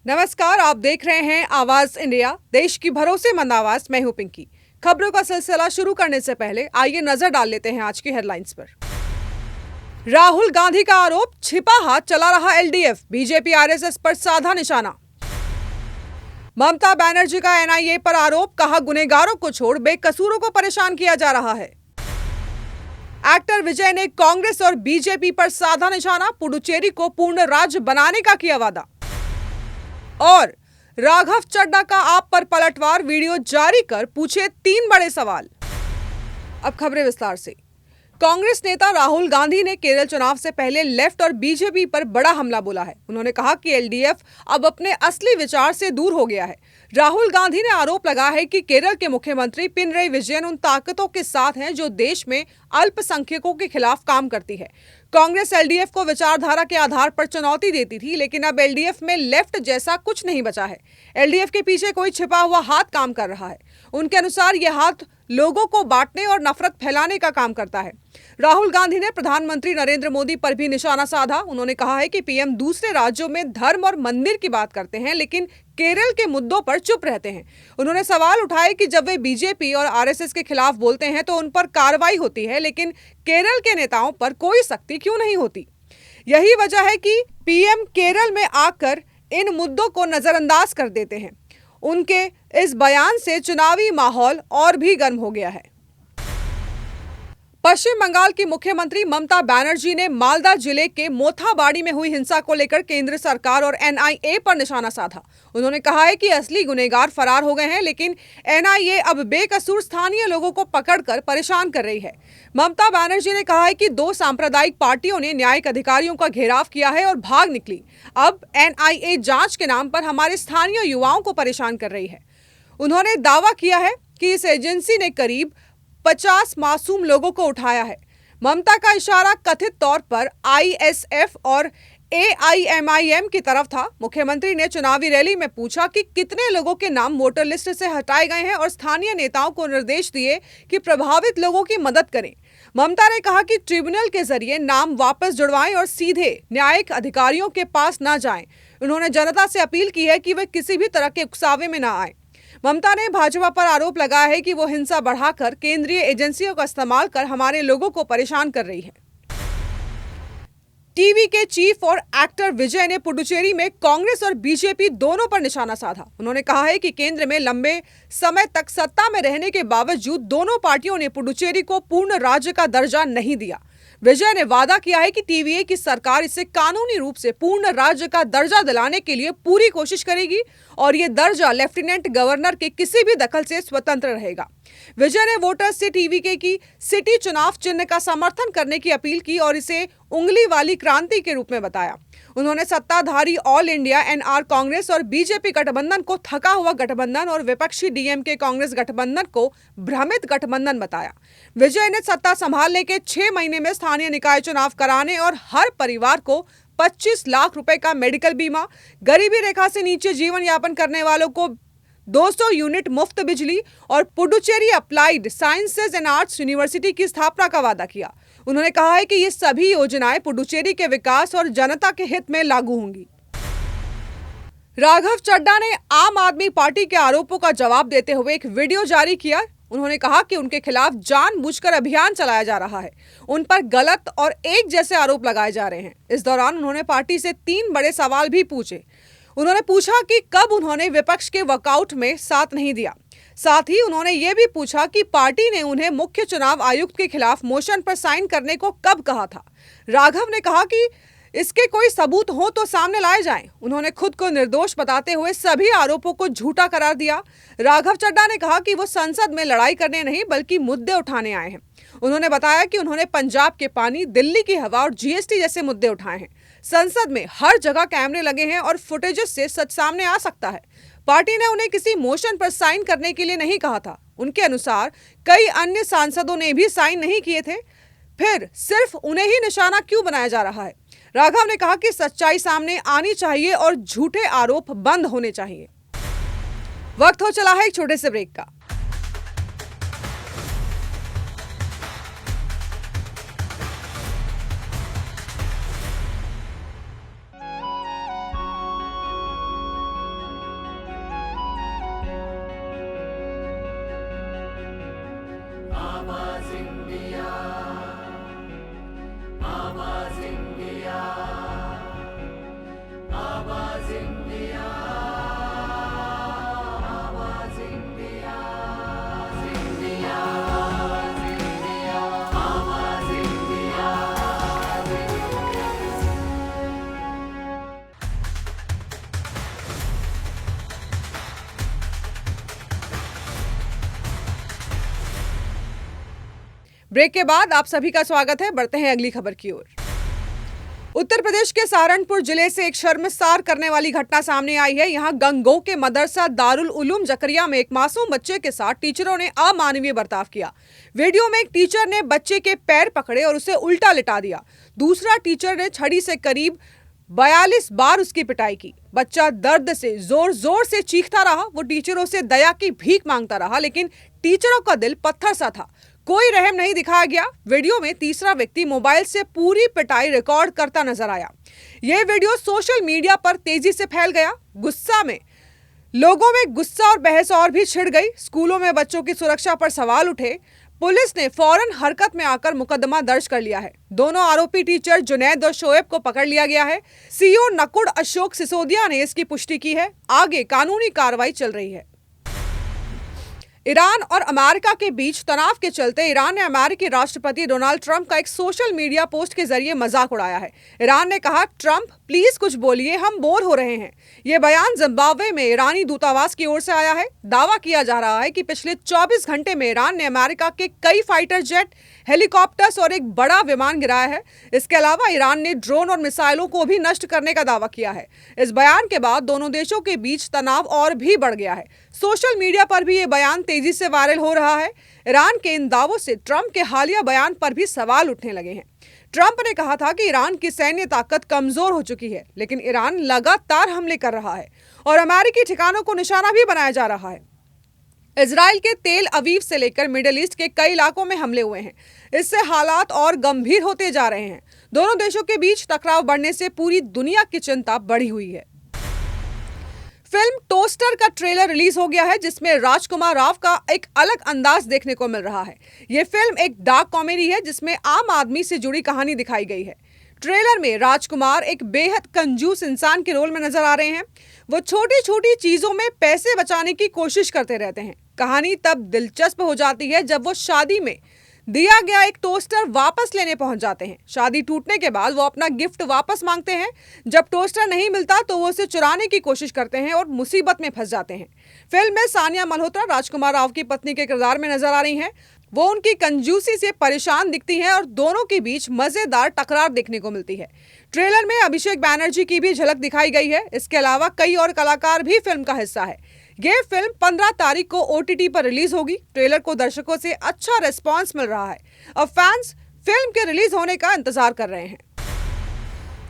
नमस्कार, आप देख रहे हैं आवाज इंडिया, देश की भरोसेमंद आवाज। मैं हूं पिंकी। खबरों का सिलसिला शुरू करने से पहले आइए नजर डाल लेते हैं आज की हेडलाइंस पर। राहुल गांधी का आरोप, छिपा हाथ चला रहा एलडीएफ, बीजेपी आरएसएस पर साधा निशाना। ममता बनर्जी का एनआईए पर आरोप, कहा गुनहगारों को छोड़ बेकसूरों को परेशान किया जा रहा है। एक्टर विजय ने कांग्रेस और बीजेपी पर साधा निशाना, पुडुचेरी को पूर्ण राज्य बनाने का किया वादा। और राघव चड्ढा का आप पर पलटवार, वीडियो जारी कर पूछे 3 बड़े सवाल। अब खबरें विस्तार से। कांग्रेस नेता राहुल गांधी ने केरल चुनाव से पहले लेफ्ट और बीजेपी पर बड़ा हमला बोला है। उन्होंने कहा कि एलडीएफ अब अपने असली विचार से दूर हो गया है। राहुल गांधी ने आरोप लगाया है कि केरल के मुख्यमंत्री पिनरई विजयन उन ताकतों के साथ हैं जो देश में अल्पसंख्यकों के खिलाफ काम करती है। कांग्रेस एलडीएफ को विचारधारा के आधार पर चुनौती देती थी, लेकिन अब एलडीएफ में लेफ्ट जैसा कुछ नहीं बचा है। एलडीएफ के पीछे कोई छिपा हुआ हाथ काम कर रहा है। उनके अनुसार यह हाथ लोगों को बांटने और नफरत फैलाने का काम करता है। राहुल गांधी ने प्रधानमंत्री नरेंद्र मोदी पर भी निशाना साधा। उन्होंने कहा है कि पीएम दूसरे राज्यों में धर्म और मंदिर की बात करते हैं, लेकिन केरल के मुद्दों पर चुप रहते हैं। उन्होंने सवाल उठाए कि जब वे बीजेपी और आरएसएस के खिलाफ बोलते हैं तो उन पर कार्रवाई होती है, लेकिन केरल के नेताओं पर कोई सख्ती क्यों नहीं होती। यही वजह है कि पीएम केरल में आकर इन मुद्दों को नजरअंदाज कर देते हैं। उनके इस बयान से चुनावी माहौल और भी गर्म हो गया है। पश्चिम बंगाल की मुख्यमंत्री ममता बनर्जी ने मालदा जिले के मोथाबाड़ी में हुई हिंसा को लेकर केंद्र सरकार और एनआईए पर निशाना साधा। उन्होंने कहा है कि असली गुनहगार फरार हो गए हैं, लेकिन एनआईए अब बेकसूर स्थानीय लोगों को पकड़कर परेशान कर रही है। ममता बनर्जी ने कहा है कि 2 सांप्रदायिक पार्टियों ने न्यायिक अधिकारियों का घेराव किया है और भाग निकली। अब एनआईए जांच के नाम पर हमारे स्थानीय युवाओं को परेशान कर रही है। उन्होंने दावा किया है कि इस एजेंसी ने करीब 50 मासूम लोगों को उठाया है। ममता का इशारा कथित तौर पर आईएसएफ और एआईएमआईएम की तरफ था। मुख्यमंत्री ने चुनावी रैली में पूछा कि कितने लोगों के नाम वोटर लिस्ट से हटाए गए हैं और स्थानीय नेताओं को निर्देश दिए कि प्रभावित लोगों की मदद करें। ममता ने कहा कि ट्रिब्यूनल के जरिए नाम वापस जुड़वाएं और सीधे न्यायिक अधिकारियों के पास न जाएं। उन्होंने जनता से अपील की है कि वे किसी भी तरह के उकसावे में न आए। ममता ने भाजपा पर आरोप लगाया है कि वो हिंसा बढ़ाकर केंद्रीय एजेंसियों का इस्तेमाल कर हमारे लोगों को परेशान कर रही है। टीवी के चीफ और एक्टर विजय ने पुडुचेरी में कांग्रेस और बीजेपी दोनों पर निशाना साधा। उन्होंने कहा है कि केंद्र में लंबे समय तक सत्ता में रहने के बावजूद दोनों पार्टियों ने पुडुचेरी को पूर्ण राज्य का दर्जा नहीं दिया। विजय ने वादा किया है कि टीवीए की सरकार इसे कानूनी रूप से पूर्ण राज्य का दर्जा दिलाने के लिए पूरी कोशिश करेगी और ये दर्जा लेफ्टिनेंट गवर्नर के किसी भी दखल से स्वतंत्र रहेगा। विजय ने वोटर्स से टीवीके की सिटी चुनाव चिन्ह का समर्थन करने की अपील की और इसे उंगली वाली क्रांति के रूप में बताया। उन्होंने सत्ताधारी ऑल इंडिया एनआर कांग्रेस और बीजेपी गठबंधन को थका हुआ गठबंधन और विपक्षी डीएमके कांग्रेस गठबंधन को भ्रमित गठबंधन बताया। विजय ने सत्ता संभालने के 6 महीने में स्थानीय निकाय चुनाव कराने और हर परिवार को 25 लाख रुपए का मेडिकल बीमा, गरीबी रेखा से नीचे जीवन यापन करने वालों को 200 यूनिट मुफ्त बिजली और Puducherry applied sciences and arts university की स्थापना का वादा किया। उन्होंने कहा है कि ये सभी योजनाएं पुडुचेरी के विकास और जनता के हित में लागू होंगी। राघव चड्ढा ने आम आदमी पार्टी के आरोपों का जवाब देते हुए एक वीडियो जारी किया। उन्होंने कहा कि उनके खिलाफ जानबूझकर अभियान चलाया जा रहा है। उन पर गलत और एक जैसे आरोप लगाए जा रहे हैं। इस दौरान उन्होंने पार्टी से 3 बड़े सवाल भी पूछे। उन्होंने पूछा कि कब उन्होंने विपक्ष के वॉकआउट में साथ नहीं दिया। साथ ही उन्होंने ये भी पूछा कि पार्टी ने उन्हें मुख्य चुनाव आयुक्त के खिलाफ मोशन पर साइन करने को कब कहा था। राघव ने कहा कि इसके कोई सबूत हो तो सामने लाए जाएं। उन्होंने खुद को निर्दोष बताते हुए सभी आरोपों को झूठा करार दिया। राघव चड्ढा ने कहा कि वो संसद में लड़ाई करने नहीं बल्कि मुद्दे उठाने आए हैं। उन्होंने बताया कि उन्होंने पंजाब के पानी, दिल्ली की हवा और जीएसटी जैसे मुद्दे उठाए हैं। संसद में हर जगह कैमरे लगे हैं और फुटेजेस से सच सामने आ सकता है। पार्टी ने उन्हें किसी मोशन पर साइन करने के लिए नहीं कहा था। उनके अनुसार कई अन्य सांसदों ने भी साइन नहीं किए थे। फिर सिर्फ उन्हें ही निशाना क्यों बनाया जा रहा है। राघव ने कहा कि सच्चाई सामने आनी चाहिए और झूठे आरोप बंद होने चाहिए। वक्त हो चला है एक छोटे से ब्रेक का। ब्रेक के बाद आप सभी का स्वागत है। बढ़ते हैं अगली खबर की ओर। उत्तर प्रदेश के सहारनपुर जिले से एक शर्मसार करने वाली घटना सामने आई है। यहां गंगोह के मदरसा दारुल उलूम जकरिया में एक मासूम बच्चे के साथ टीचरों ने अमानवीय बर्ताव किया। वीडियो में एक टीचर ने बच्चे के पैर पकड़े और उसे उल्टा लिटा दिया। दूसरा टीचर ने छड़ी से करीब 42 बार उसकी पिटाई की। बच्चा दर्द से जोर जोर से चीखता रहा। वो टीचरों से दया की भीख मांगता रहा, लेकिन टीचरों का दिल पत्थर सा था। कोई रहम नहीं दिखाया गया। वीडियो में तीसरा व्यक्ति मोबाइल से पूरी पिटाई रिकॉर्ड करता नजर आया। यह वीडियो सोशल मीडिया पर तेजी से फैल गया। लोगों में गुस्सा और बहस और भी छिड़ गई। स्कूलों में बच्चों की सुरक्षा पर सवाल उठे। पुलिस ने फौरन हरकत में आकर मुकदमा दर्ज कर लिया है। दोनों आरोपी टीचर जुनैद और शोएब को पकड़ लिया गया है। सीईओ नकुड़ अशोक सिसोदिया ने इसकी पुष्टि की है। आगे कानूनी कार्रवाई चल रही है। ईरान और अमेरिका के बीच तनाव के चलते ईरान ने अमेरिकी राष्ट्रपति डोनाल्ड ट्रंप का एक सोशल मीडिया पोस्ट के जरिए मजाक उड़ाया है। ईरान ने कहा, ट्रंप प्लीज कुछ बोलिए, हम बोर हो रहे हैं। यह बयान जिम्बाब्वे में ईरानी दूतावास की ओर से आया है। दावा किया जा रहा है कि पिछले 24 घंटे में ईरान ने अमेरिका के कई फाइटर जेट, हेलीकॉप्टर्स और एक बड़ा विमान गिराया है। इसके अलावा ईरान ने ड्रोन और मिसाइलों को भी नष्ट करने का दावा किया है। इस बयान के बाद दोनों देशों के बीच तनाव और भी बढ़ गया है। सोशल मीडिया पर भी ये बयान तेजी से वायरल हो रहा है। ईरान के इन दावों से ट्रंप के हालिया बयान पर भी सवाल उठने लगे हैं। ट्रंप ने कहा था कि ईरान की सैन्य ताकत कमजोर हो चुकी है, लेकिन ईरान लगातार हमले कर रहा है और अमेरिकी ठिकानों को निशाना भी बनाया जा रहा है। इजराइल के तेल अवीव से लेकर मिडिल ईस्ट के कई इलाकों में हमले हुए हैं। इससे हालात और गंभीर होते जा रहे हैं। दोनों देशों के बीच टकराव बढ़ने से पूरी दुनिया की चिंता बढ़ी हुई है। फिल्म टोस्टर का ट्रेलर रिलीज हो गया है, जिसमें राजकुमार राव का एक अलग अंदाज देखने को मिल रहा है। यह फिल्म एक डार्क कॉमेडी है, जिसमें आम आदमी से जुड़ी कहानी दिखाई गई है। ट्रेलर में राजकुमार एक बेहद कंजूस इंसान के रोल में नजर आ रहे हैं। वो छोटी छोटी चीजों में पैसे बचाने की कोशिश करते रहते हैं। कहानी तब दिलचस्प हो जाती है जब वो शादी में दिया गया एक टोस्टर वापस लेने पहुंच जाते हैं। शादी टूटने के बाद वो अपना गिफ्ट वापस मांगते हैं। जब टोस्टर नहीं मिलता तो वो उसे चुराने की कोशिश करते हैं और मुसीबत में फंस जाते हैं। फिल्म में सानिया मल्होत्रा राजकुमार राव की पत्नी के किरदार में नजर आ रही हैं। वो उनकी कंजूसी से परेशान दिखती हैं और दोनों के बीच मजेदार टकरार देखने को मिलती है। ट्रेलर में अभिषेक बैनर्जी की भी झलक दिखाई गई है। इसके अलावा कई और कलाकार भी फिल्म का हिस्सा है। यह फिल्म 15 तारीख को OTT पर रिलीज होगी। ट्रेलर को दर्शकों से अच्छा रिस्पांस मिल रहा है। अब फैंस फिल्म के रिलीज होने का इंतजार कर रहे हैं।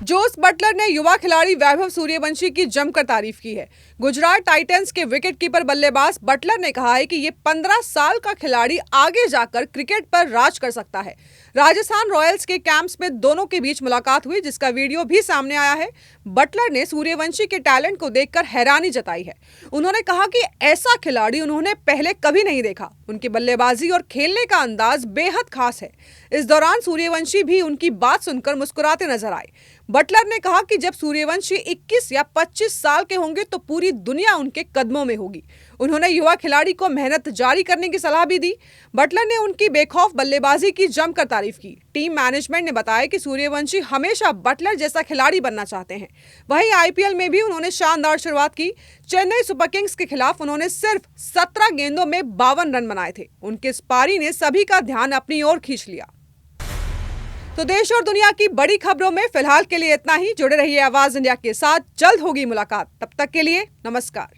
जोस बटलर ने युवा खिलाड़ी वैभव सूर्यवंशी की जमकर तारीफ की है। गुजरात टाइटंस के विकेटकीपर बल्लेबाज बटलर ने कहा है कि ये 15 साल का खिलाड़ी आगे जाकर क्रिकेट पर राज कर सकता है। राजस्थान रॉयल्स के कैंप्स में दोनों के बीच मुलाकात हुई, जिसका वीडियो भी सामने आया है। बटलर ने सूर्यवंशी के टैलेंट को देखकर हैरानी जताई है। उन्होंने कहा कि ऐसा खिलाड़ी उन्होंने पहले कभी नहीं देखा। उनकी बल्लेबाजी और खेलने का अंदाज बेहद खास है। इस दौरान सूर्यवंशी भी उनकी बात सुनकर मुस्कुराते नजर आए। बटलर ने कहा कि जब सूर्यवंशी 21 या 25 साल के होंगे तो पूरी दुनिया उनके कदमों में होगी। उन्होंने युवा खिलाड़ी को मेहनत जारी करने की सलाह भी दी। बटलर ने उनकी बेखौफ बल्लेबाजी की जमकर तारीफ की। टीम मैनेजमेंट ने बताया कि सूर्यवंशी हमेशा बटलर जैसा खिलाड़ी बनना चाहते हैं। वहीं IPL में भी उन्होंने शानदार शुरुआत की। चेन्नई सुपर किंग्स के खिलाफ उन्होंने सिर्फ 17 गेंदों में 52 रन बनाए थे। उनके इस पारी ने सभी का ध्यान अपनी ओर खींच लिया। तो देश और दुनिया की बड़ी खबरों में फिलहाल के लिए इतना ही। जुड़े रहिए आवाज इंडिया के साथ। जल्द होगी मुलाकात। तब तक के लिए नमस्कार।